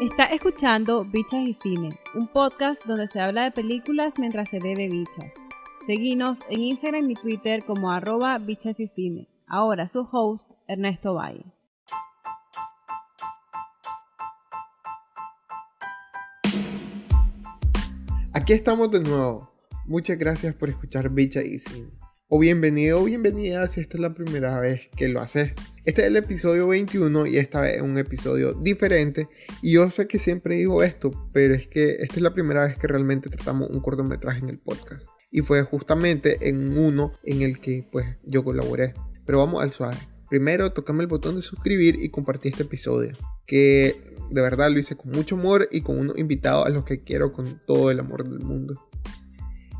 Está escuchando Bichas y Cine, un podcast donde se habla de películas mientras se bebe bichas. Seguinos en Instagram y Twitter como @bichas y cine. Ahora su host, Ernesto Valle. Aquí estamos de nuevo. Muchas gracias por escuchar Bichas y Cine. O bienvenido o bienvenida si esta es la primera vez que lo haces. Este es el episodio 21 y esta vez es un episodio diferente. Y yo sé que siempre digo esto, pero es que esta es la primera vez que realmente tratamos un cortometraje en el podcast. Y fue justamente en uno en el que pues yo colaboré. Pero vamos al suave. Primero, tocame el botón de suscribir y compartir este episodio. Que de verdad lo hice con mucho amor y con unos invitados a los que quiero con todo el amor del mundo.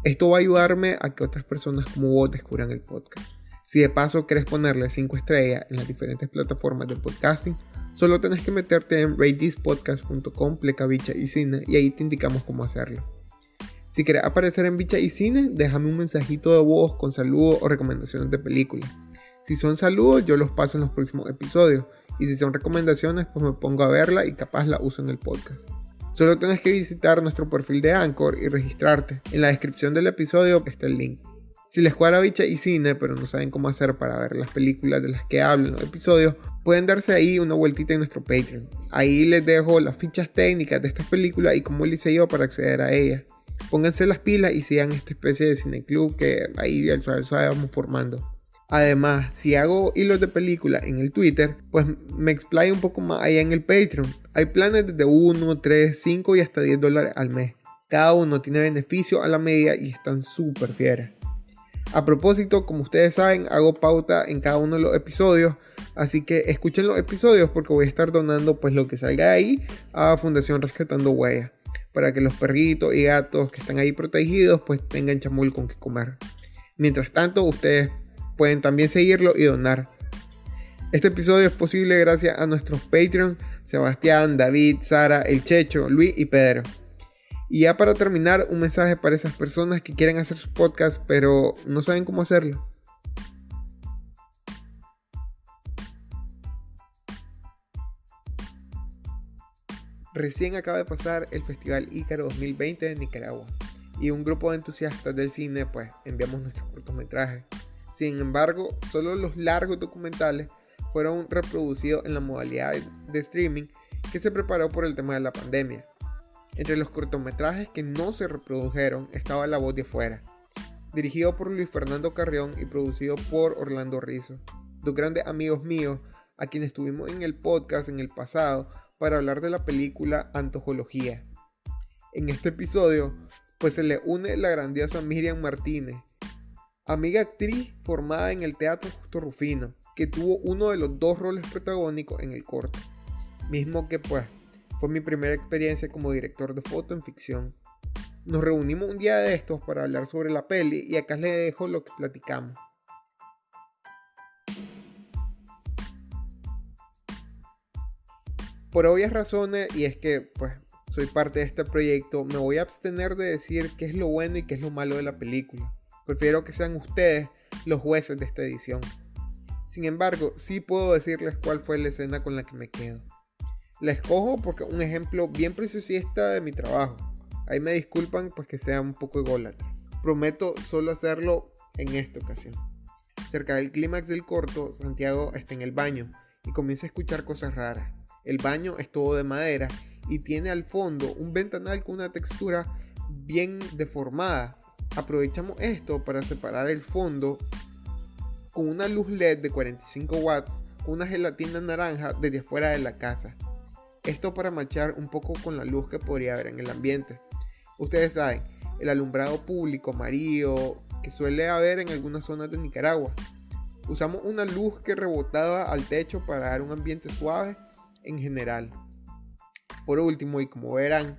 Esto va a ayudarme a que otras personas como vos descubran el podcast. Si de paso querés ponerle 5 estrellas en las diferentes plataformas de podcasting, solo tenés que meterte en ratethispodcast.com/bicha y cine y ahí te indicamos cómo hacerlo. Si querés aparecer en Bicha y Cine, déjame un mensajito de voz con saludos o recomendaciones de películas. Si son saludos, yo los paso en los próximos episodios. Y si son recomendaciones, pues me pongo a verla y capaz la uso en el podcast. Solo tienes que visitar nuestro perfil de Anchor y registrarte. En la descripción del episodio está el link. Si les cuadra Bicha y Cine, pero no saben cómo hacer para ver las películas de las que hablo en los episodios, pueden darse ahí una vueltita en nuestro Patreon. Ahí les dejo las fichas técnicas de estas películas y cómo lo hice yo para acceder a ellas. Pónganse las pilas y sigan esta especie de cineclub que ahí al suave vamos formando. Además, si hago hilos de película en el Twitter, pues me explayo un poco más allá en el Patreon. Hay planes desde 1, 3, 5 y hasta $10 al mes. Cada uno tiene beneficio a la medida y están súper fieras. A propósito, como ustedes saben, hago pauta en cada uno de los episodios, así que escuchen los episodios porque voy a estar donando pues lo que salga de ahí a Fundación Rescatando Huellas, para que los perritos y gatos que están ahí protegidos pues tengan chamuel con que comer. Mientras tanto, ustedes pueden también seguirlo y donar. Este episodio es posible gracias a nuestros Patreon, Sebastián, David, Sara, El Checho, Luis y Pedro. Y ya para terminar, un mensaje para esas personas que quieren hacer su podcast pero no saben cómo hacerlo. Recién acaba de pasar el Festival Ícaro 2020 de Nicaragua y un grupo de entusiastas del cine pues enviamos nuestros cortometrajes. Sin embargo, solo los largos documentales fueron reproducidos en la modalidad de streaming que se preparó por el tema de la pandemia. Entre los cortometrajes que no se reprodujeron estaba La Voz de Afuera, dirigido por Luis Fernando Carrión y producido por Orlando Rizzo, dos grandes amigos míos a quienes tuvimos en el podcast en el pasado para hablar de la película Antojología. En este episodio, pues se le une la grandiosa Miriam Martínez, amiga actriz formada en el Teatro Justo Rufino, que tuvo uno de los 2 roles protagónicos en el corto, mismo que pues fue mi primera experiencia como director de foto en ficción. Nos reunimos un día de estos para hablar sobre la peli y acá les dejo lo que platicamos. Por obvias razones, y es que pues soy parte de este proyecto, me voy a abstener de decir qué es lo bueno y qué es lo malo de la película. Prefiero que sean ustedes los jueces de esta edición. Sin embargo, sí puedo decirles cuál fue la escena con la que me quedo. La escojo porque es un ejemplo bien preciosista de mi trabajo. Ahí me disculpan pues que sea un poco ególatra. Prometo solo hacerlo en esta ocasión. Cerca del clímax del corto, Santiago está en el baño y comienza a escuchar cosas raras. El baño es todo de madera y tiene al fondo un ventanal con una textura bien deformada. Aprovechamos esto para separar el fondo con una luz LED de 45 watts con una gelatina naranja desde afuera de la casa. Esto para machar un poco con la luz que podría haber en el ambiente. Ustedes saben, el alumbrado público amarillo que suele haber en algunas zonas de Nicaragua. Usamos una luz que rebotaba al techo para dar un ambiente suave en general. Por último y como verán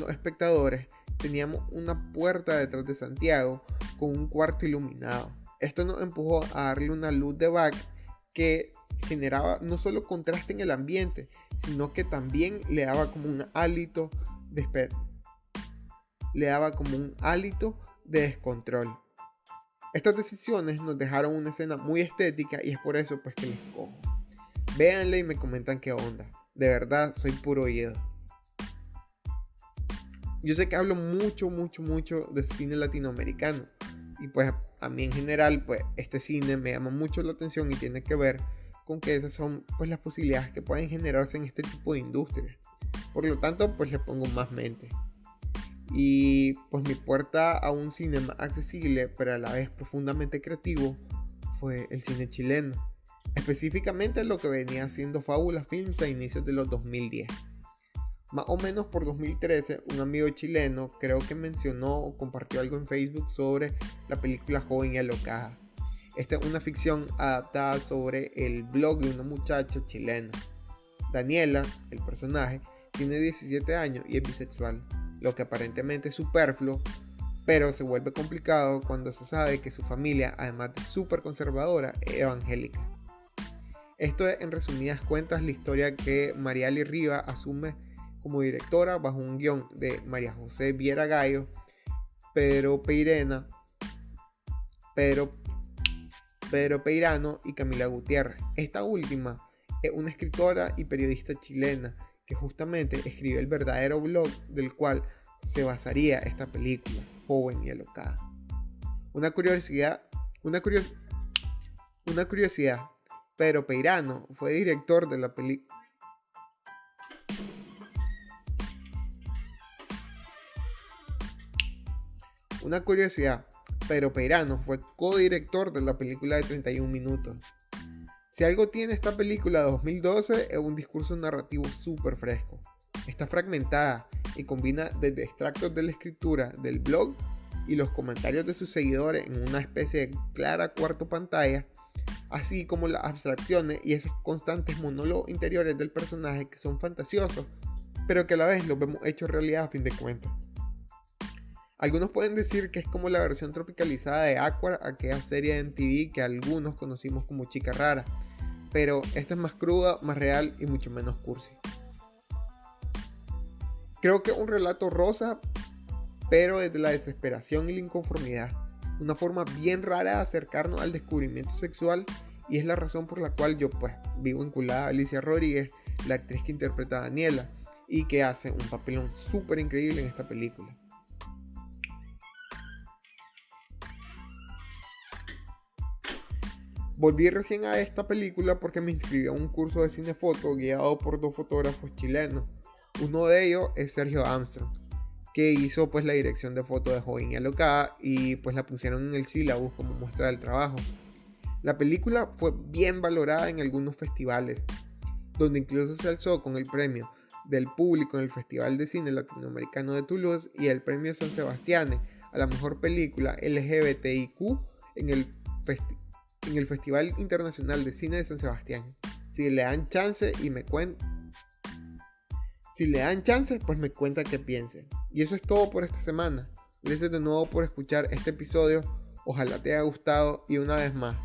los espectadores, teníamos una puerta detrás de Santiago con un cuarto iluminado. Esto nos empujó a darle una luz de back que generaba no solo contraste en el ambiente, sino que también le daba como un hálito de descontrol. Estas decisiones nos dejaron una escena muy estética y es por eso pues que les cojo. Véanle y me comentan qué onda. De verdad, soy puro oído. Yo sé que hablo mucho de cine latinoamericano. Y pues a mí en general, pues este cine me llama mucho la atención y tiene que ver con que esas son pues las posibilidades que pueden generarse en este tipo de industria. Por lo tanto, pues le pongo más mente. Y pues mi puerta a un cine más accesible, pero a la vez profundamente creativo, fue el cine chileno. Específicamente lo que venía haciendo Fábula Films a inicios de los 2010. Más o menos por 2013, un amigo chileno creo que mencionó o compartió algo en Facebook sobre la película Joven y Alocada. Esta es una ficción adaptada sobre el blog de una muchacha chilena. Daniela, el personaje, tiene 17 años y es bisexual, lo que aparentemente es superfluo, pero se vuelve complicado cuando se sabe que su familia, además de súper conservadora, es evangélica. Esto es en resumidas cuentas la historia que Mariali Riva asume como directora bajo un guión de María José Viera Gallo, Pedro Peirano y Camila Gutiérrez. Esta última es una escritora y periodista chilena que justamente escribió el verdadero blog del cual se basaría esta película, Joven y Alocada. Una curiosidad, Pedro Peirano fue director de la película. Una curiosidad, Pedro Peirano fue codirector de la película de 31 minutos. Si algo tiene esta película de 2012 es un discurso narrativo súper fresco. Está fragmentada y combina desde extractos de la escritura del blog y los comentarios de sus seguidores en una especie de clara cuarto pantalla, así como las abstracciones y esos constantes monólogos interiores del personaje que son fantasiosos, pero que a la vez los vemos hechos realidad a fin de cuentas. Algunos pueden decir que es como la versión tropicalizada de Aqua, aquella serie de MTV que algunos conocimos como Chica Rara, pero esta es más cruda, más real y mucho menos cursi. Creo que es un relato rosa, pero desde la desesperación y la inconformidad, una forma bien rara de acercarnos al descubrimiento sexual, y es la razón por la cual yo pues vivo vinculada a Alicia Rodríguez, la actriz que interpreta a Daniela y que hace un papelón súper increíble en esta película. Volví recién a esta película porque me inscribí a un curso de cinefoto guiado por dos fotógrafos chilenos. Uno de ellos es Sergio Armstrong, que hizo pues la dirección de foto de Joven y Alocada y pues la pusieron en el sílabus como muestra del trabajo. La película fue bien valorada en algunos festivales, donde incluso se alzó con el premio del público en el Festival de Cine Latinoamericano de Toulouse y el premio San Sebastián a la mejor película LGBTIQ en el Festival Internacional de Cine de San Sebastián. Si le dan chance, pues me cuenta qué piensen. Y eso es todo por esta semana. Gracias de nuevo por escuchar este episodio. Ojalá te haya gustado y una vez más,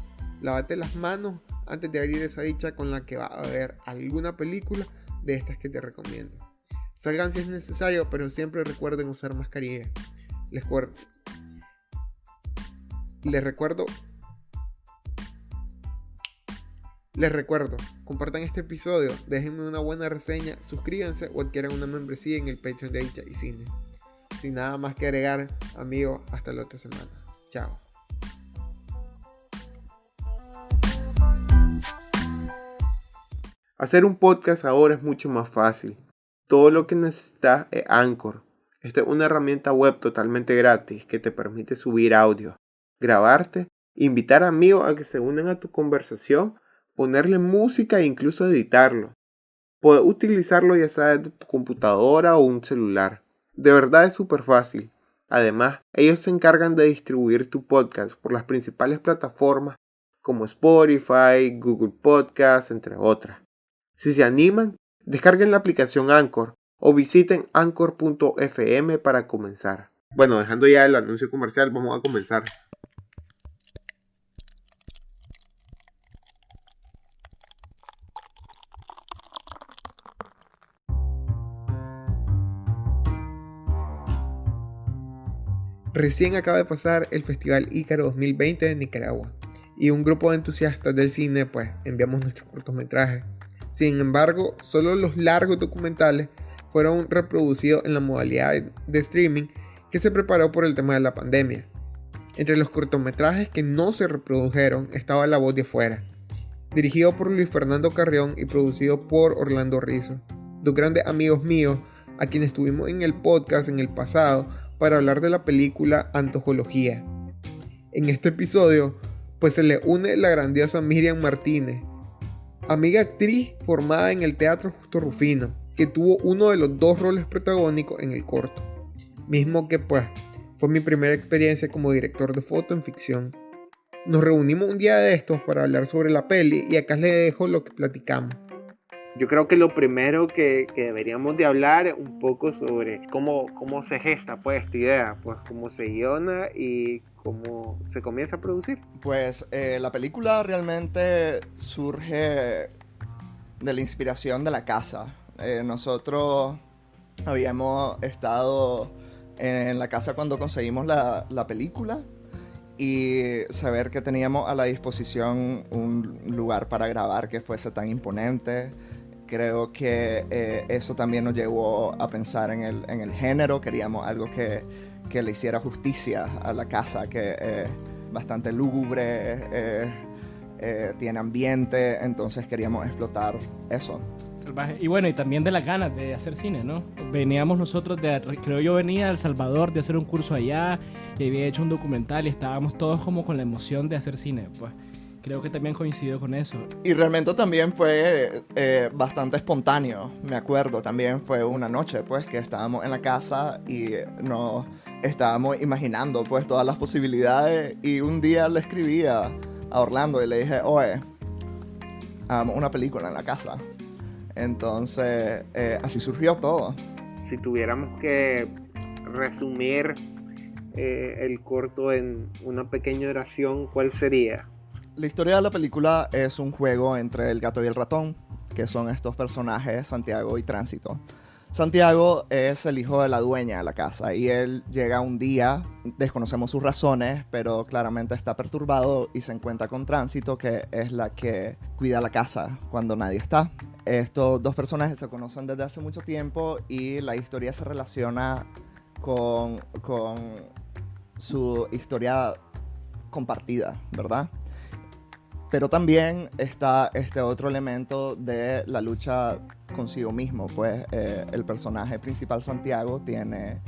lávate las manos antes de abrir esa dicha con la que va a ver alguna película de estas que te recomiendo. Salgan si es necesario, pero siempre recuerden usar mascarilla. Les recuerdo, compartan este episodio, déjenme una buena reseña, suscríbanse o adquieran una membresía en el Patreon de Bicha y Cine. Sin nada más que agregar, amigos, hasta la otra semana. Chao. Hacer un podcast ahora es mucho más fácil. Todo lo que necesitas es Anchor. Esta es una herramienta web totalmente gratis que te permite subir audio, grabarte, invitar amigos a que se unan a tu conversación, ponerle música e incluso editarlo. Puedes utilizarlo ya sea desde tu computadora o un celular. De verdad es súper fácil. Además, ellos se encargan de distribuir tu podcast por las principales plataformas como Spotify, Google Podcasts, entre otras. Si se animan, descarguen la aplicación Anchor o visiten anchor.fm para comenzar. Bueno, dejando ya el anuncio comercial, vamos a comenzar. Recién acaba de pasar el Festival Ícaro 2020 de Nicaragua y un grupo de entusiastas del cine pues enviamos nuestros cortometrajes. Sin embargo, solo los largos documentales fueron reproducidos en la modalidad de streaming que se preparó por el tema de la pandemia. Entre los cortometrajes que no se reprodujeron estaba La voz de afuera, dirigido por Luis Fernando Carrión y producido por Orlando Rizzo, dos grandes amigos míos a quienes tuvimos en el podcast en el pasado para hablar de la película Antojología. En este episodio, pues se le une la grandiosa Miriam Martínez, amiga actriz formada en el Teatro Justo Rufino, que tuvo uno de los 2 roles protagónicos en el corto, mismo que pues fue mi primera experiencia como director de foto en ficción. Nos reunimos un día de estos para hablar sobre la peli y acá les dejo lo que platicamos. Yo creo que lo primero que deberíamos de hablar es un poco sobre cómo se gesta pues esta idea, pues cómo se guiona y cómo se comienza a producir. Pues la película realmente surge de la inspiración de la casa. Nosotros habíamos estado en la casa cuando conseguimos la película y saber que teníamos a la disposición un lugar para grabar que fuese tan imponente. Creo que eso también nos llevó a pensar en el género. Queríamos algo que le hiciera justicia a la casa, que es bastante lúgubre, tiene ambiente, entonces queríamos explotar eso. Salvaje. Y bueno, y también de las ganas de hacer cine, ¿no? Veníamos nosotros creo yo venía de El Salvador de hacer un curso allá y había hecho un documental y estábamos todos como con la emoción de hacer cine, pues creo que también coincidió con eso. Y realmente también fue bastante espontáneo, me acuerdo, también fue una noche pues que estábamos en la casa y nos estábamos imaginando pues todas las posibilidades y un día le escribí a Orlando y le dije, oye, hagamos una película en la casa. Entonces, así surgió todo. Si tuviéramos que resumir el corto en una pequeña oración, ¿cuál sería? La historia de la película es un juego entre el gato y el ratón, que son estos personajes, Santiago y Tránsito. Santiago es el hijo de la dueña de la casa y él llega un día, desconocemos sus razones, pero claramente está perturbado y se encuentra con Tránsito, que es la que cuida la casa cuando nadie está. Estos 2 personajes se conocen desde hace mucho tiempo y la historia se relaciona con su historia compartida, ¿verdad? Pero también está este otro elemento de la lucha consigo mismo, pues el personaje principal, Santiago, tiene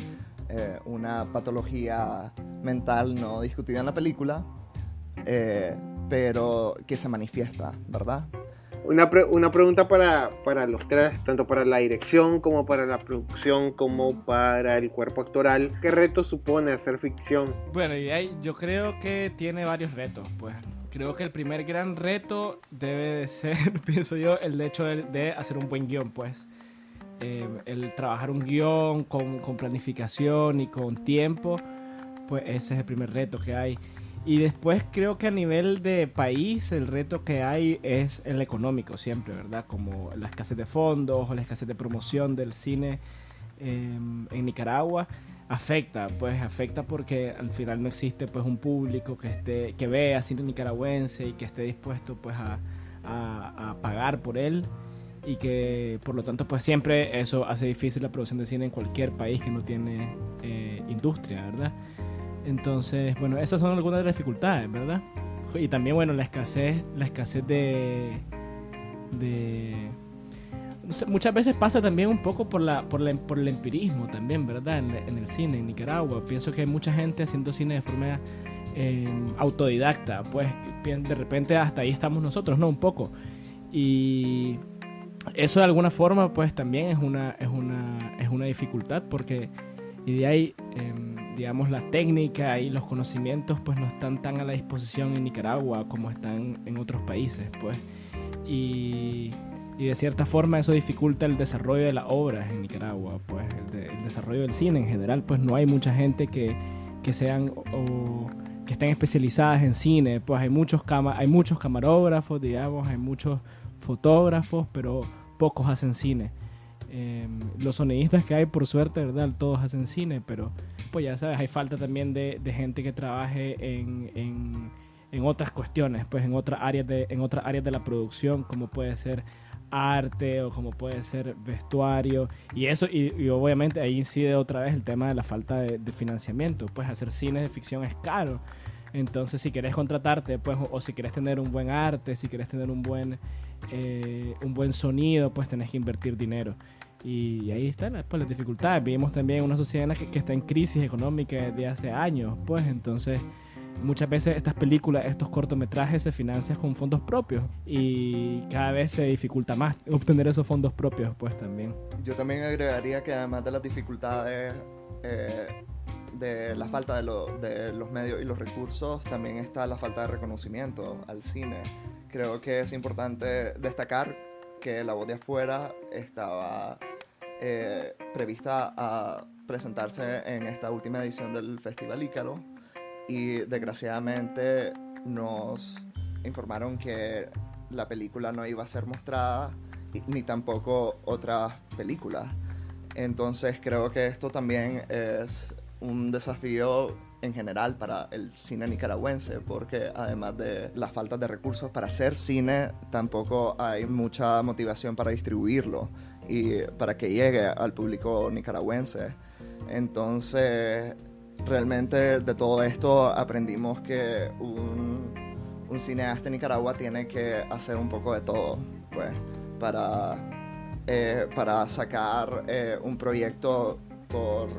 una patología mental no discutida en la película, pero que se manifiesta, ¿verdad? Una pregunta para los 3, tanto para la dirección como para la producción como para el cuerpo actoral. ¿Qué reto supone hacer ficción? Bueno, y ahí yo creo que tiene varios retos, pues. Creo que el primer gran reto debe de ser, pienso yo, el hecho de hacer un buen guión, pues. El trabajar un guión con planificación y con tiempo, pues ese es el primer reto que hay. Y después creo que a nivel de país el reto que hay es el económico siempre, ¿verdad? Como la escasez de fondos o la escasez de promoción del cine en Nicaragua. Afecta porque al final no existe pues un público que vea cine nicaragüense y que esté dispuesto pues a pagar por él, y que por lo tanto pues siempre eso hace difícil la producción de cine en cualquier país que no tiene industria, ¿verdad? Entonces, bueno, esas son algunas de las dificultades, ¿verdad? Y también, bueno, la escasez de no sé, muchas veces pasa también un poco por el empirismo también, ¿verdad? En el cine en Nicaragua. Pienso que hay mucha gente haciendo cine de forma autodidacta, pues de repente hasta ahí estamos nosotros, ¿no? Un poco. Y eso de alguna forma pues también es una dificultad, porque y de ahí digamos la técnica y los conocimientos pues no están tan a la disposición en Nicaragua como están en otros países, pues. Y de cierta forma eso dificulta el desarrollo de las obras en Nicaragua, pues el desarrollo del cine en general, pues no hay mucha gente que sean o que estén especializadas en cine, pues hay muchos camarógrafos, digamos, hay muchos fotógrafos, pero pocos hacen cine. Los sonidistas que hay, por suerte, ¿verdad? Todos hacen cine, pero pues ya sabes, hay falta también de gente que trabaje en otras cuestiones, pues en otras áreas de la producción, como puede ser arte o como puede ser vestuario y eso, y obviamente ahí incide otra vez el tema de la falta de financiamiento. Pues hacer cine de ficción es caro, entonces si querés contratarte, pues, o si querés tener un buen arte, si querés tener un buen sonido, pues tenés que invertir dinero. Y ahí están pues, las dificultades. Vivimos también en una sociedad que está en crisis económica desde hace años, pues entonces muchas veces estas películas, estos cortometrajes se financian con fondos propios y cada vez se dificulta más obtener esos fondos propios, pues también. Yo también agregaría que además de las dificultades de la falta de los medios y los recursos, también está la falta de reconocimiento al cine. Creo que es importante destacar que La Voz de Afuera estaba prevista a presentarse en esta última edición del Festival Ícaro y desgraciadamente nos informaron que la película no iba a ser mostrada ni tampoco otras películas. Entonces creo que esto también es un desafío en general para el cine nicaragüense, porque además de las faltas de recursos para hacer cine, tampoco hay mucha motivación para distribuirlo y para que llegue al público nicaragüense. Entonces, realmente de todo esto aprendimos que un cineasta en Nicaragua tiene que hacer un poco de todo, pues, para sacar un proyecto por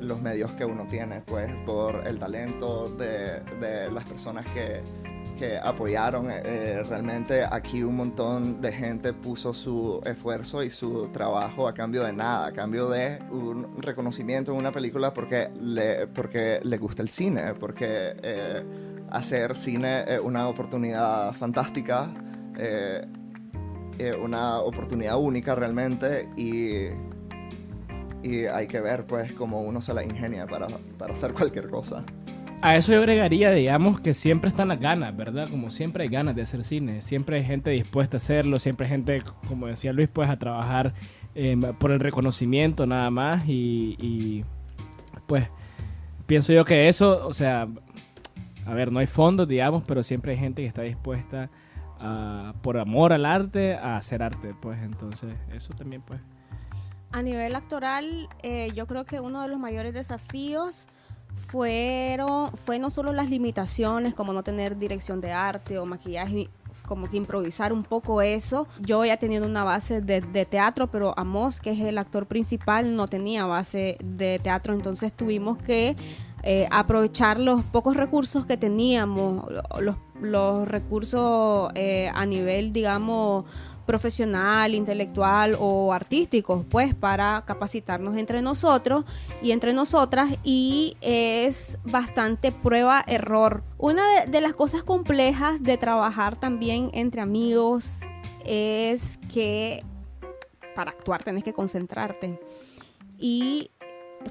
los medios que uno tiene, pues, por el talento de las personas que apoyaron. Realmente aquí un montón de gente puso su esfuerzo y su trabajo a cambio de nada, a cambio de un reconocimiento en una película porque le gusta el cine, porque hacer cine es una oportunidad fantástica, una oportunidad única realmente, y hay que ver pues cómo uno se la ingenia para hacer cualquier cosa. A eso yo agregaría, digamos, que siempre están las ganas, ¿verdad? Como siempre hay ganas de hacer cine, siempre hay gente dispuesta a hacerlo, siempre hay gente, como decía Luis, pues a trabajar por el reconocimiento nada más y pues pienso yo que eso, o sea, a ver, no hay fondos, digamos, pero siempre hay gente que está dispuesta por amor al arte a hacer arte, pues entonces eso también pues. A nivel actoral, yo creo que uno de los mayores desafíos fue no solo las limitaciones, como no tener dirección de arte o maquillaje, como que improvisar un poco eso. Yo ya teniendo una base de teatro, pero Amos, que es el actor principal, no tenía base de teatro, entonces tuvimos que aprovechar los pocos recursos que teníamos, los recursos a nivel, digamos, profesional, intelectual o artístico, pues para capacitarnos entre nosotros y entre nosotras, y es bastante prueba-error. Una de las cosas complejas de trabajar también entre amigos es que para actuar tenés que concentrarte, y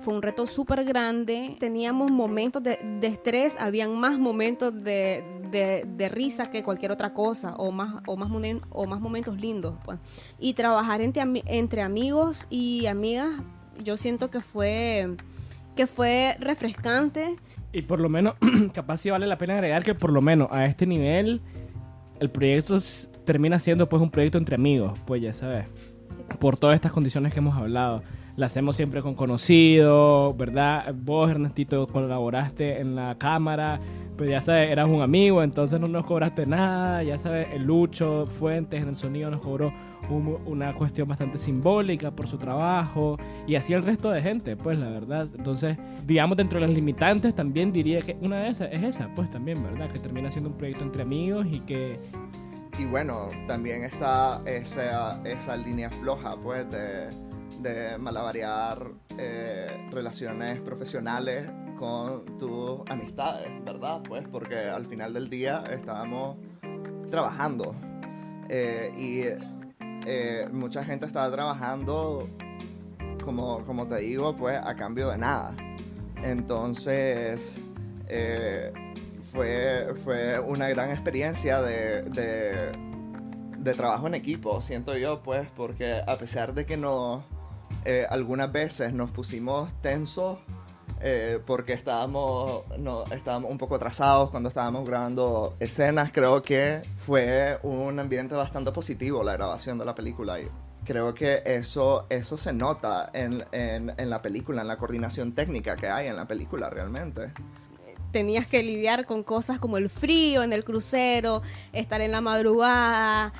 fue un reto súper grande. Teníamos momentos de estrés, habían más momentos de risa que cualquier otra cosa, o más momentos lindos, pues. Y trabajar entre amigos y amigas, yo siento que fue refrescante. Y por lo menos, capaz sí vale la pena agregar que por lo menos a este nivel el proyecto termina siendo pues un proyecto entre amigos, pues ya sabes, por todas estas condiciones que hemos hablado. La hacemos siempre con conocidos, ¿verdad? Vos, Ernestito, colaboraste en la cámara, pues ya sabes, eras un amigo, entonces no nos cobraste nada. Ya sabes, el Lucho Fuentes en el sonido nos cobró una cuestión bastante simbólica por su trabajo, y así el resto de gente, pues la verdad. Entonces, digamos, dentro de las limitantes también diría que una de esas es esa, pues también, ¿verdad? Que termina siendo un proyecto entre amigos y que... Y bueno, también está esa línea floja, pues, de malabarear relaciones profesionales con tus amistades, ¿verdad? Pues porque al final del día estábamos trabajando y mucha gente estaba trabajando, como te digo, pues a cambio de nada. Entonces fue una gran experiencia de trabajo en equipo, siento yo, pues, porque a pesar de que algunas veces nos pusimos tensos porque estábamos un poco atrasados cuando estábamos grabando escenas. Creo que fue un ambiente bastante positivo la grabación de la película, y creo que eso se nota en la película, en la coordinación técnica que hay en la película realmente. Tenías que lidiar con cosas como el frío en el crucero, estar en la madrugada,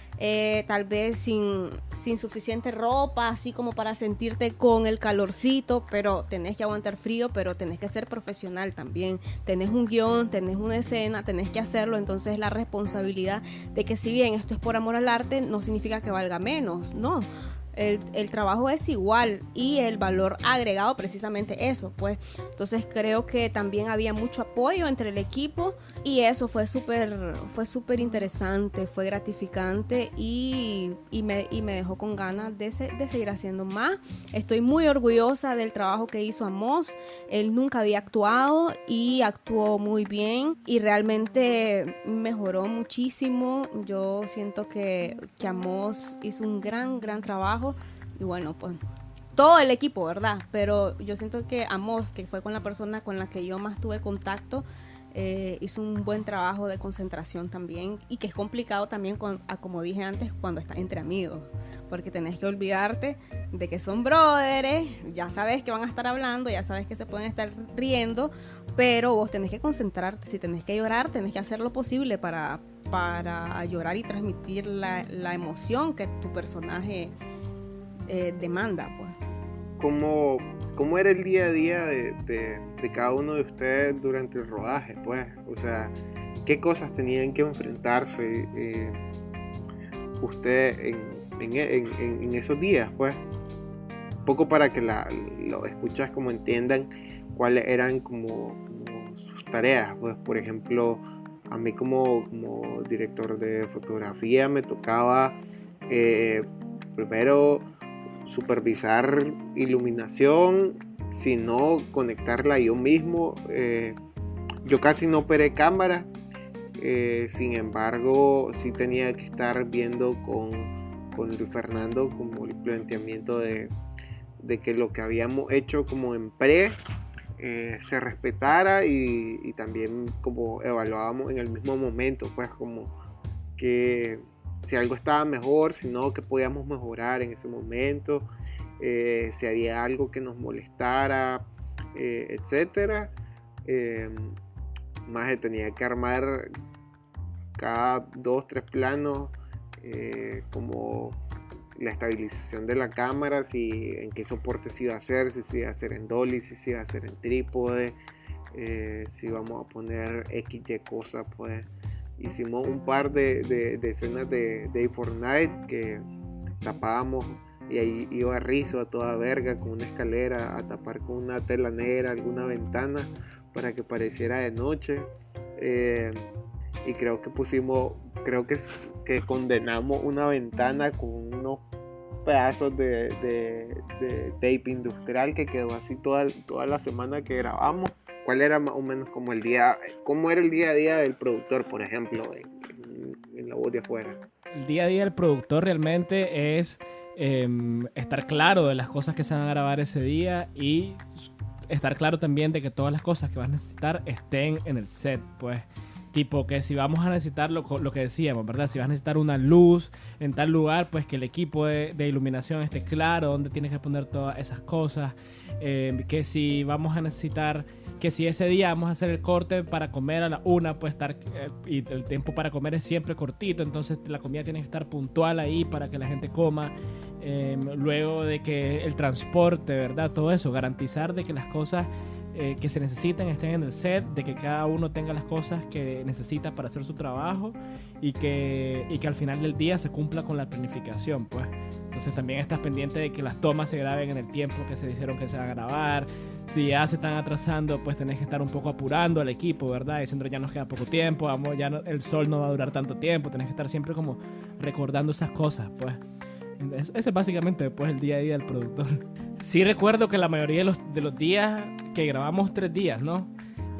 tal vez sin suficiente ropa, así como para sentirte con el calorcito, pero tenés que aguantar frío, pero tenés que ser profesional también. Tenés un guión, tenés una escena, tenés que hacerlo, entonces la responsabilidad de que si bien esto es por amor al arte, no significa que valga menos, no. El trabajo es igual y el valor agregado precisamente eso, pues. Entonces creo que también había mucho apoyo entre el equipo y eso fue súper interesante, fue gratificante y me dejó con ganas de seguir haciendo más. Estoy muy orgullosa del trabajo que hizo Amos. Él nunca había actuado y actuó muy bien y realmente mejoró muchísimo. Yo siento que Amos hizo un gran trabajo. Y bueno, pues todo el equipo, ¿verdad? Pero yo siento que Amos, que fue con la persona con la que yo más tuve contacto, hizo un buen trabajo de concentración también, y que es complicado también, como dije antes, cuando estás entre amigos, porque tenés que olvidarte de que son brothers, ya sabes que van a estar hablando, ya sabes que se pueden estar riendo, pero vos tenés que concentrarte. Si tenés que llorar, tenés que hacer lo posible para llorar y transmitir la emoción que tu personaje demanda, pues. ¿Cómo era el día a día de cada uno de ustedes durante el rodaje, pues? O sea, ¿qué cosas tenían que enfrentarse ustedes en esos días, pues? Un poco para que los escuchas como entiendan cuáles eran como sus tareas, pues. Por ejemplo, a mí como director de fotografía me tocaba primero supervisar iluminación, sino conectarla yo mismo. Yo casi no operé cámara, sin embargo sí tenía que estar viendo con Luis Fernando como el planteamiento de que lo que habíamos hecho como en pre se respetara, y también como evaluábamos en el mismo momento, pues como que si algo estaba mejor, si no, que podíamos mejorar en ese momento, si había algo que nos molestara, etcétera. Más tenía que armar cada 2-3 planos, como la estabilización de la cámara, si en qué soporte se iba a hacer, si se iba a hacer en dolly, si se iba a hacer en trípode, si vamos a poner XY cosas, pues. Hicimos un par de escenas de Day for Night que tapábamos, y ahí iba Rizzo a toda verga con una escalera a tapar con una tela negra alguna ventana para que pareciera de noche, y creo que condenamos una ventana con unos pedazos de tape industrial que quedó así toda la semana que grabamos. ¿Cuál era más o menos como cómo era el día a día del productor, por ejemplo, en La Voz de Afuera? El día a día del productor realmente es estar claro de las cosas que se van a grabar ese día, y estar claro también de que todas las cosas que vas a necesitar estén en el set, pues. Tipo que si vamos a necesitar lo que decíamos, ¿verdad? Si vas a necesitar una luz en tal lugar, pues que el equipo de iluminación esté claro dónde tienes que poner todas esas cosas. Que si vamos a necesitar, que si ese día vamos a hacer el corte para comer a la 1, pues estar, y el tiempo para comer es siempre cortito, entonces la comida tiene que estar puntual ahí para que la gente coma. Luego de que el transporte, ¿verdad? Todo eso, garantizar de que las cosas que se necesitan estén en el set, de que cada uno tenga las cosas que necesita para hacer su trabajo, y que al final del día se cumpla con la planificación, pues. Entonces también estás pendiente de que las tomas se graben en el tiempo que se dijeron que se van a grabar. Si ya se están atrasando, pues tenés que estar un poco apurando al equipo, ¿verdad? Diciendo ya nos queda poco tiempo, el sol no va a durar tanto tiempo. Tenés que estar siempre como recordando esas cosas, pues. Ese es básicamente pues el día a día del productor. Sí recuerdo que la mayoría de los días que grabamos 3 días, ¿no?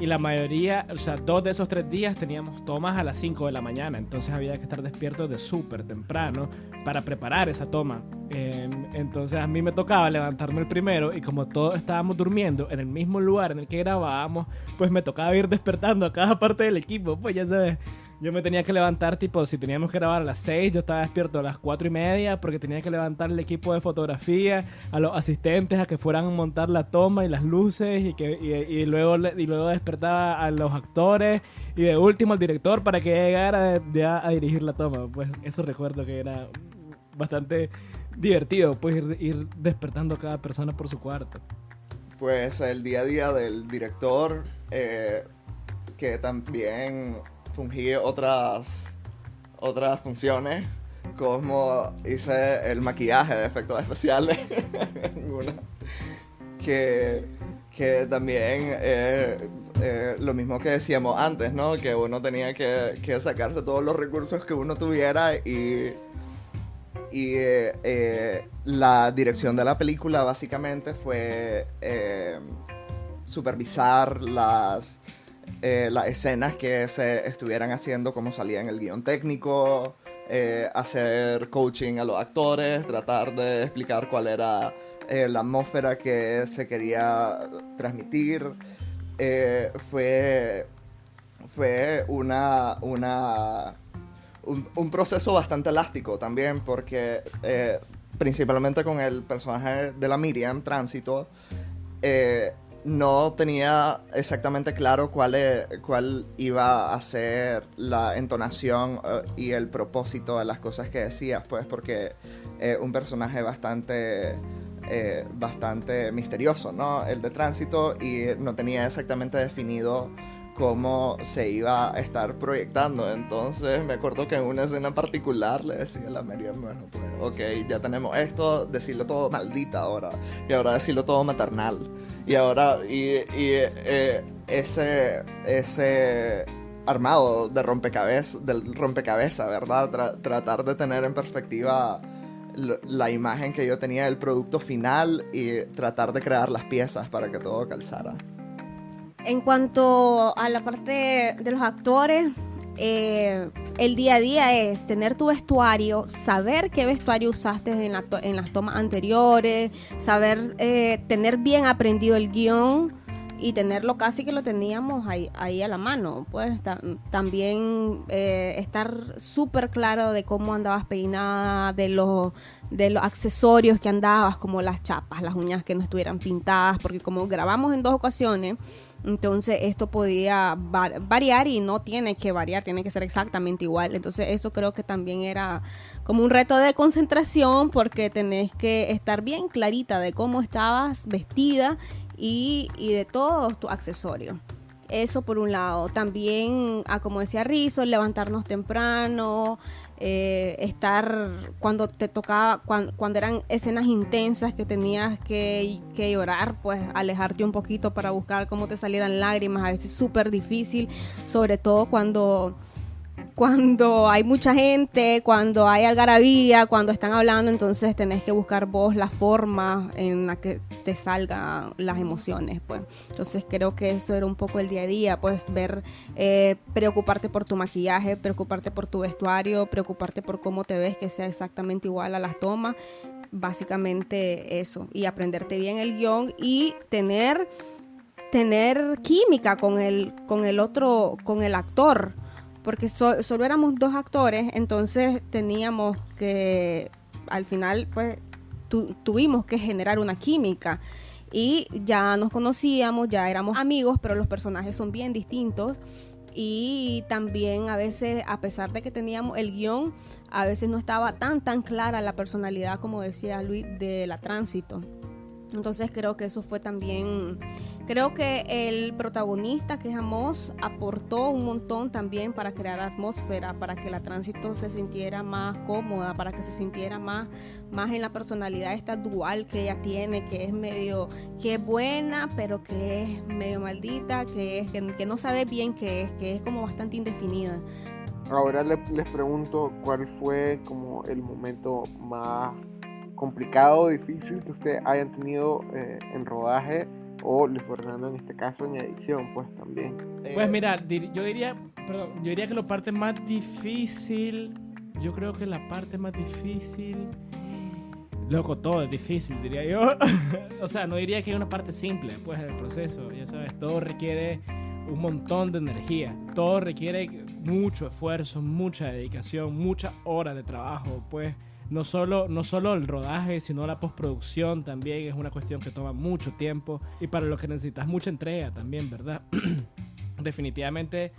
y la mayoría, o sea, 2 de esos 3 días teníamos tomas a las 5 de la mañana, entonces había que estar despierto de súper temprano para preparar esa toma. Entonces a mí me tocaba levantarme el primero y como todos estábamos durmiendo en el mismo lugar en el que grabábamos, pues me tocaba ir despertando a cada parte del equipo, pues ya sabes. Yo me tenía que levantar, tipo, si teníamos que grabar a las 6, yo estaba despierto a las 4:30 porque tenía que levantar el equipo de fotografía, a los asistentes a que fueran a montar la toma y las luces y luego despertaba a los actores y de último al director para que llegara ya a dirigir la toma. Pues eso recuerdo que era bastante divertido, pues ir despertando a cada persona por su cuarto. Pues el día a día del director, que también fungí otras funciones, como hice el maquillaje de efectos especiales que también lo mismo que decíamos antes, ¿no? Que uno tenía que sacarse todos los recursos que uno tuviera y la dirección de la película básicamente fue supervisar las escenas que se estuvieran haciendo como salía en el guión técnico, hacer coaching a los actores, tratar de explicar cuál era la atmósfera que se quería transmitir. Fue un proceso bastante elástico también, porque principalmente con el personaje de la Miriam, Tránsito, no tenía exactamente claro cuál iba a ser la entonación y el propósito de las cosas que decías, pues, porque un personaje bastante misterioso, ¿no? El de Tránsito, y no tenía exactamente definido cómo se iba a estar proyectando. Entonces me acuerdo que en una escena particular le decía a la Miriam, bueno, pues, ok, ya tenemos esto, decirlo todo maldita ahora, y ahora decirlo todo maternal. Y ahora, ese armado del rompecabezas, ¿verdad? Tratar de tener en perspectiva la imagen que yo tenía del producto final y tratar de crear las piezas para que todo calzara. En cuanto a la parte de los actores, el día a día es tener tu vestuario, saber qué vestuario usaste en las tomas anteriores, saber tener bien aprendido el guión y tenerlo casi que lo teníamos ahí a la mano. Pues también estar súper claro de cómo andabas peinada, de los accesorios que andabas, como las chapas, las uñas que no estuvieran pintadas, porque como grabamos en 2 ocasiones, entonces esto podía variar y no tiene que variar, tiene que ser exactamente igual. Entonces eso creo que también era como un reto de concentración, porque tenés que estar bien clarita de cómo estabas vestida y de todos tus accesorios. Eso por un lado. También, como decía Rizzo, levantarnos temprano, estar cuando te tocaba, cuando eran escenas intensas que tenías que llorar, pues alejarte un poquito para buscar cómo te salieran lágrimas. A veces súper difícil, sobre todo cuando hay mucha gente, cuando hay algarabía, cuando están hablando, entonces tenés que buscar vos la forma en la que te salgan las emociones, pues. Entonces creo que eso era un poco el día a día, pues ver, preocuparte por tu maquillaje, preocuparte por tu vestuario, preocuparte por cómo te ves, que sea exactamente igual a las tomas, básicamente eso, y aprenderte bien el guión y tener química con el actor. Porque solo éramos 2 actores, entonces teníamos que, al final, pues, tuvimos que generar una química. Y ya nos conocíamos, ya éramos amigos, pero los personajes son bien distintos. Y también a veces, a pesar de que teníamos el guión, a veces no estaba tan clara la personalidad, como decía Luis, de la Tránsito. Entonces creo que eso fue también, creo que el protagonista, que es Amos, aportó un montón también para crear atmósfera, para que la Tránsito se sintiera más cómoda, para que se sintiera más en la personalidad esta dual que ella tiene, que es medio, que es buena, pero que es medio maldita, que no sabe bien qué es, que es como bastante indefinida. Ahora les pregunto, ¿cuál fue como el momento más complicado o difícil que ustedes hayan tenido en rodaje o Luis Fernando en este caso en edición, pues también. Pues mira, yo diría que la parte más difícil, yo creo que la parte más difícil, loco, todo es difícil, diría yo. O sea, no diría que hay una parte simple, pues, del proceso, ya sabes, todo requiere un montón de energía, todo requiere mucho esfuerzo, mucha dedicación, muchas horas de trabajo, pues. No solo el rodaje, sino la postproducción también es una cuestión que toma mucho tiempo y para lo que necesitas mucha entrega también, ¿verdad? Definitivamente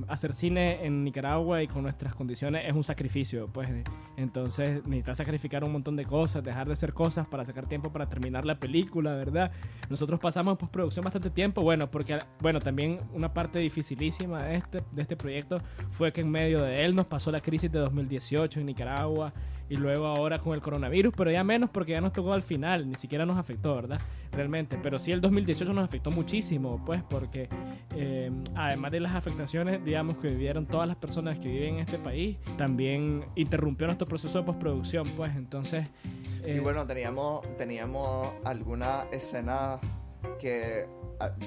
hacer cine en Nicaragua y con nuestras condiciones es un sacrificio, pues. Entonces necesitas sacrificar un montón de cosas, dejar de hacer cosas para sacar tiempo para terminar la película, ¿verdad? Nosotros pasamos en postproducción bastante tiempo, porque también una parte dificilísima de este proyecto fue que en medio de él nos pasó la crisis de 2018 en Nicaragua y luego ahora con el coronavirus, pero ya menos porque ya nos tocó al final, ni siquiera nos afectó, ¿verdad? Realmente, pero sí el 2018 nos afectó muchísimo, pues, porque además de las afectaciones, digamos, que vivieron todas las personas que viven en este país, también interrumpió nuestro proceso de postproducción, pues, entonces... Y bueno, teníamos algunas escenas que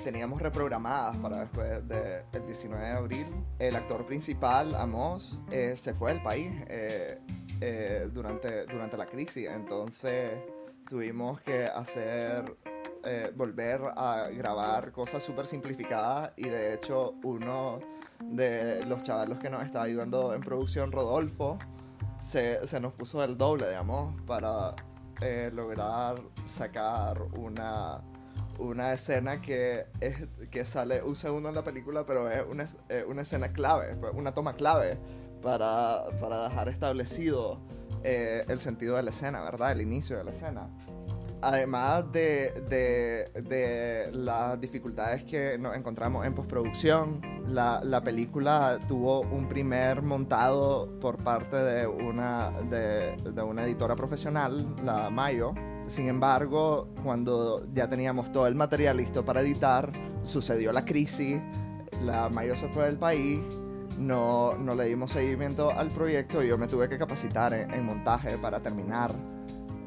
teníamos reprogramadas para después del 19 de abril. El actor principal, Amos, se fue del país durante la crisis, entonces tuvimos que volver a grabar cosas súper simplificadas y de hecho uno de los chavalos que nos estaba ayudando en producción, Rodolfo, se nos puso el doble, digamos, para lograr sacar una escena que sale un segundo en la película, pero es una escena clave, una toma clave para dejar establecido el sentido de la escena, ¿verdad? El inicio de la escena. Además de las dificultades que nos encontramos en postproducción, la película tuvo un primer montado por parte de una editora profesional, la Mayo. Sin embargo, cuando ya teníamos todo el material listo para editar, sucedió la crisis, la Mayo se fue del país, no le dimos seguimiento al proyecto y yo me tuve que capacitar en montaje para terminar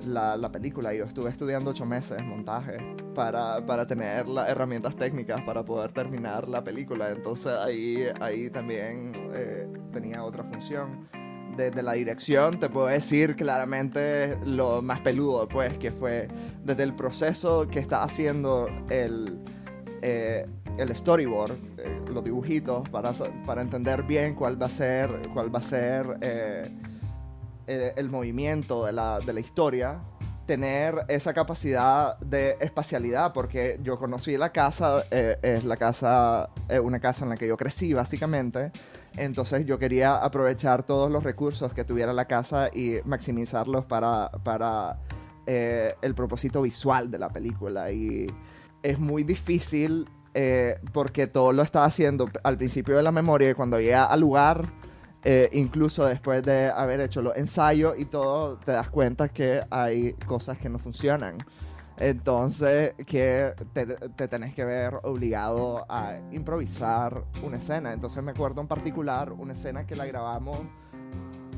la película. Yo estuve estudiando 8 meses montaje para tener las herramientas técnicas para poder terminar la película. Entonces ahí también tenía otra función. Desde la dirección te puedo decir claramente lo más peludo, pues, que fue desde el proceso que está haciendo el storyboard, los dibujitos, para entender bien cuál va a ser el movimiento de la historia, tener esa capacidad de espacialidad, porque yo conocí la casa, es una casa en la que yo crecí básicamente, entonces yo quería aprovechar todos los recursos que tuviera la casa y maximizarlos para el propósito visual de la película, y es muy difícil porque todo lo estaba haciendo al principio de la memoria y cuando llega al lugar, incluso después de haber hecho los ensayos y todo, te das cuenta que hay cosas que no funcionan. Entonces, que te tenés que ver obligado a improvisar una escena. Entonces me acuerdo en particular una escena que la grabamos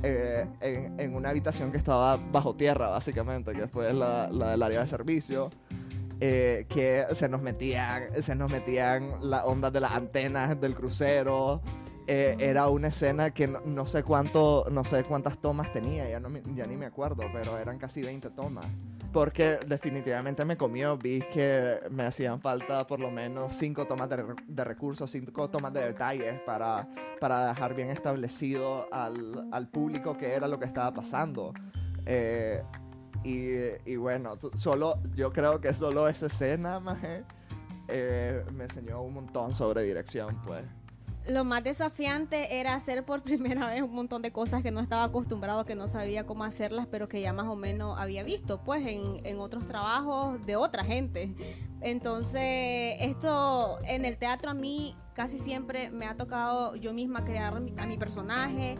en una habitación que estaba bajo tierra, básicamente, que fue la del área de servicio. Que se nos metían las ondas de las antenas del crucero. Era una escena que no sé cuántas tomas tenía, ya ni me acuerdo, pero eran casi 20 tomas. Porque definitivamente me comió, vi que me hacían falta por lo menos 5 tomas de recursos, 5 tomas de detalles para dejar bien establecido al público qué era lo que estaba pasando. Y bueno, yo creo que solo esa escena, maje, me enseñó un montón sobre dirección, pues. Lo más desafiante era hacer por primera vez un montón de cosas que no estaba acostumbrado, que no sabía cómo hacerlas, pero que ya más o menos había visto, pues, en otros trabajos de otra gente. Entonces, esto en el teatro a mí casi siempre me ha tocado yo misma crear a mi personaje,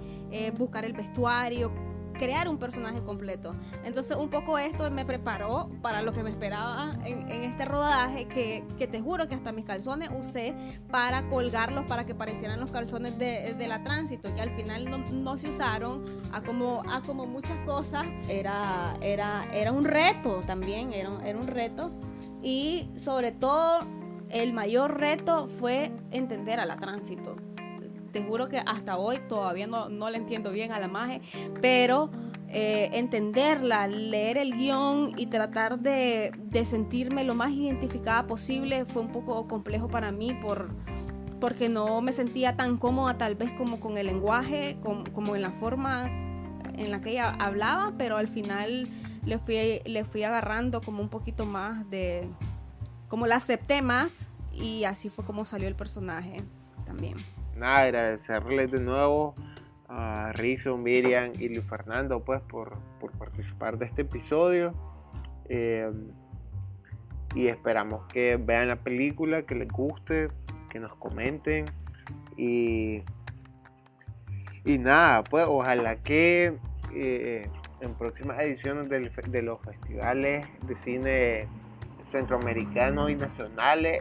buscar el vestuario, crear un personaje completo. Entonces un poco esto me preparó para lo que me esperaba en este rodaje, que te juro que hasta mis calzones usé para colgarlos para que parecieran los calzones de la Tránsito, que al final no se usaron a como muchas cosas. Era un reto también, era un reto. Y sobre todo, el mayor reto fue entender a la Tránsito. Te juro que hasta hoy todavía no la entiendo bien a la maje, pero entenderla, leer el guión y tratar de sentirme lo más identificada posible fue un poco complejo para mí porque no me sentía tan cómoda tal vez como con el lenguaje, como en la forma en la que ella hablaba, pero al final le fui agarrando como un poquito más como la acepté más, y así fue como salió el personaje también. Nada, agradecerles de nuevo a Rizo, Miriam y Luis Fernando pues por participar de este episodio, y esperamos que vean la película, que les guste, que nos comenten y nada, pues ojalá que en próximas ediciones de los festivales de cine centroamericanos y nacionales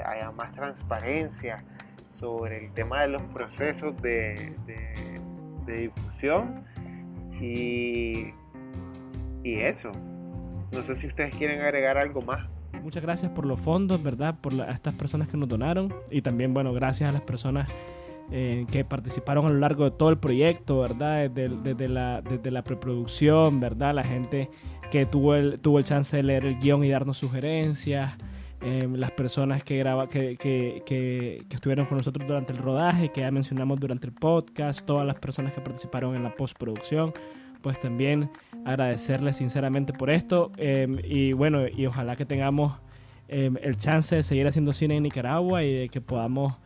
haya más transparencia sobre el tema de los procesos de difusión y eso. No sé si ustedes quieren agregar algo más. Muchas gracias por los fondos, ¿verdad? A estas personas que nos donaron, y también, bueno, gracias a las personas que participaron a lo largo de todo el proyecto, ¿verdad? Desde la preproducción, ¿verdad? La gente que tuvo el chance de leer el guión y darnos sugerencias, las personas que estuvieron con nosotros durante el rodaje, que ya mencionamos durante el podcast, todas las personas que participaron en la postproducción, pues también agradecerles sinceramente por esto, y bueno, y ojalá que tengamos el chance de seguir haciendo cine en Nicaragua y de que podamos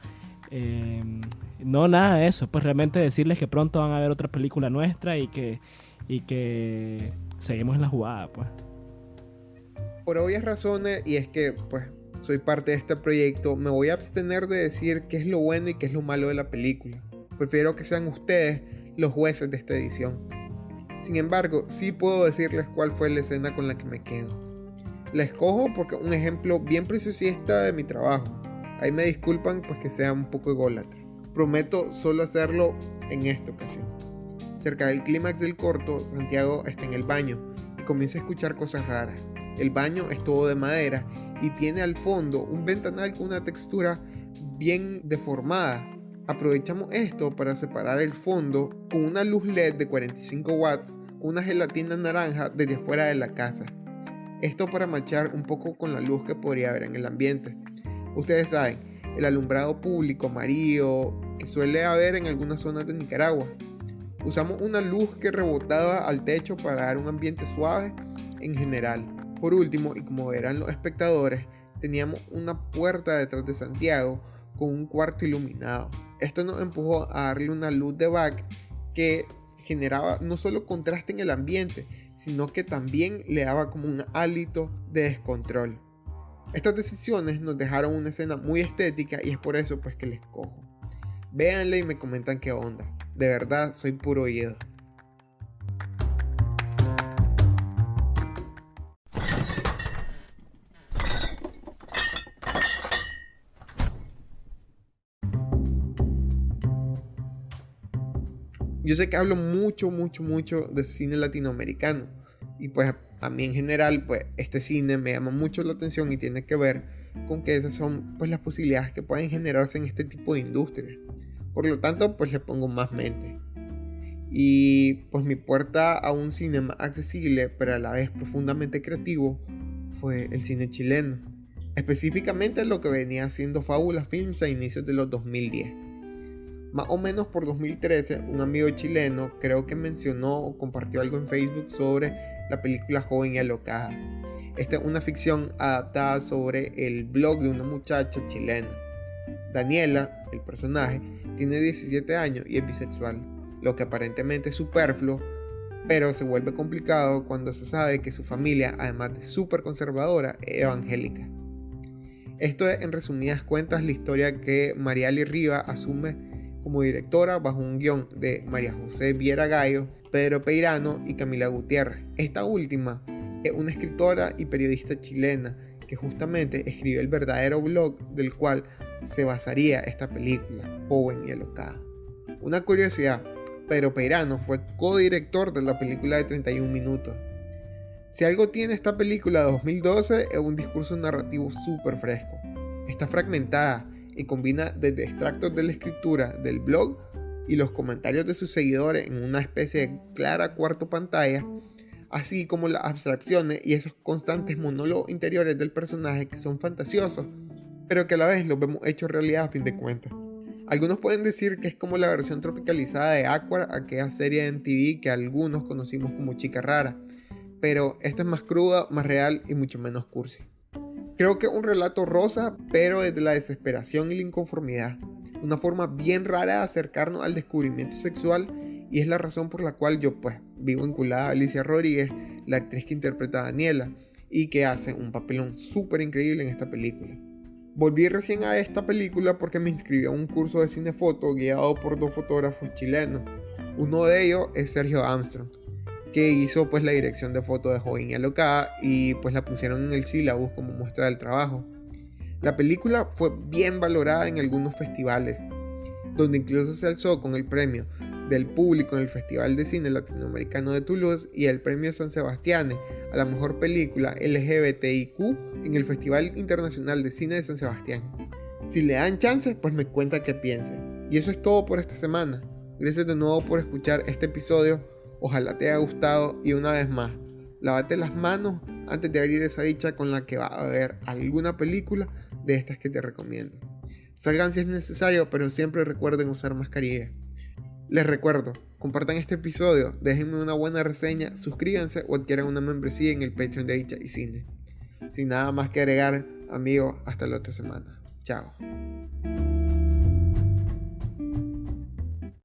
no nada de eso, pues realmente decirles que pronto van a ver otra película nuestra y que seguimos en la jugada, pues. Por obvias razones, y es que pues soy parte de este proyecto, me voy a abstener de decir qué es lo bueno y qué es lo malo de la película. Prefiero que sean ustedes los jueces de esta edición. Sin embargo, sí puedo decirles cuál fue la escena con la que me quedo. La escojo porque es un ejemplo bien preciosista de mi trabajo. Ahí me disculpan pues que sea un poco ególatra. Prometo solo hacerlo en esta ocasión. Cerca del clímax del corto, Santiago está en el baño y comienza a escuchar cosas raras. El baño es todo de madera y tiene al fondo un ventanal con una textura bien deformada. Aprovechamos esto para separar el fondo con una luz LED de 45 watts con una gelatina naranja desde afuera de la casa. Esto para machar un poco con la luz que podría haber en el ambiente. Ustedes saben, el alumbrado público amarillo que suele haber en algunas zonas de Nicaragua. Usamos una luz que rebotaba al techo para dar un ambiente suave en general. Por último, y como verán los espectadores, teníamos una puerta detrás de Santiago con un cuarto iluminado. Esto nos empujó a darle una luz de back que generaba no solo contraste en el ambiente, sino que también le daba como un hálito de descontrol. Estas decisiones nos dejaron una escena muy estética y es por eso pues que les cojo. Véanla y me comentan qué onda. De verdad, soy puro oído. Yo sé que hablo mucho de cine latinoamericano y pues a mí en general pues este cine me llama mucho la atención y tiene que ver con que esas son pues las posibilidades que pueden generarse en este tipo de industria. Por lo tanto pues le pongo más mente. Y pues mi puerta a un cine más accesible pero a la vez profundamente creativo fue el cine chileno. Específicamente lo que venía haciendo Fábula Films a inicios de los 2010. Más o menos por 2013, un amigo chileno creo que mencionó o compartió algo en Facebook sobre la película Joven y Alocada. Esta es una ficción adaptada sobre el blog de una muchacha chilena. Daniela, el personaje, tiene 17 años y es bisexual, lo que aparentemente es superfluo, pero se vuelve complicado cuando se sabe que su familia, además de súper conservadora, es evangélica. Esto es en resumidas cuentas la historia que Mariali Riva asume como directora bajo un guión de María José Viera Gallo, Pedro Peirano y Camila Gutiérrez. Esta última es una escritora y periodista chilena que justamente escribió el verdadero blog del cual se basaría esta película, Joven y Alocada. Una curiosidad, Pedro Peirano fue codirector de la película de 31 minutos. Si algo tiene esta película de 2012 es un discurso narrativo súper fresco. Está fragmentada y combina desde extractos de la escritura del blog y los comentarios de sus seguidores en una especie de clara cuarto pantalla, así como las abstracciones y esos constantes monólogos interiores del personaje que son fantasiosos, pero que a la vez los vemos hechos realidad a fin de cuentas. Algunos pueden decir que es como la versión tropicalizada de Awkward, aquella serie de MTV que algunos conocimos como Chica Rara, pero esta es más cruda, más real y mucho menos cursi. Creo que es un relato rosa, pero desde la desesperación y la inconformidad, una forma bien rara de acercarnos al descubrimiento sexual, y es la razón por la cual yo vivo vinculada a Alicia Rodríguez, la actriz que interpreta a Daniela y que hace un papelón súper increíble en esta película. Volví recién a esta película porque me inscribí a un curso de cinefoto guiado por 2 fotógrafos chilenos. Uno de ellos es Sergio Armstrong, que hizo la dirección de foto de Joven y Alocada y la pusieron en el sílabus como muestra del trabajo. La película fue bien valorada en algunos festivales, donde incluso se alzó con el premio del público en el Festival de Cine Latinoamericano de Toulouse y el premio San Sebastián a la mejor película LGBTIQ en el Festival Internacional de Cine de San Sebastián. Si le dan chance, me cuenta qué piensen. Y eso es todo por esta semana. Gracias de nuevo por escuchar este episodio. Ojalá te haya gustado y una vez más, lávate las manos antes de abrir esa dicha con la que va a ver alguna película de estas que te recomiendo. Salgan si es necesario, pero siempre recuerden usar mascarilla. Les recuerdo, compartan este episodio, déjenme una buena reseña, suscríbanse o adquieran una membresía en el Patreon de Bicha y Cine. Sin nada más que agregar, amigos, hasta la otra semana. Chao.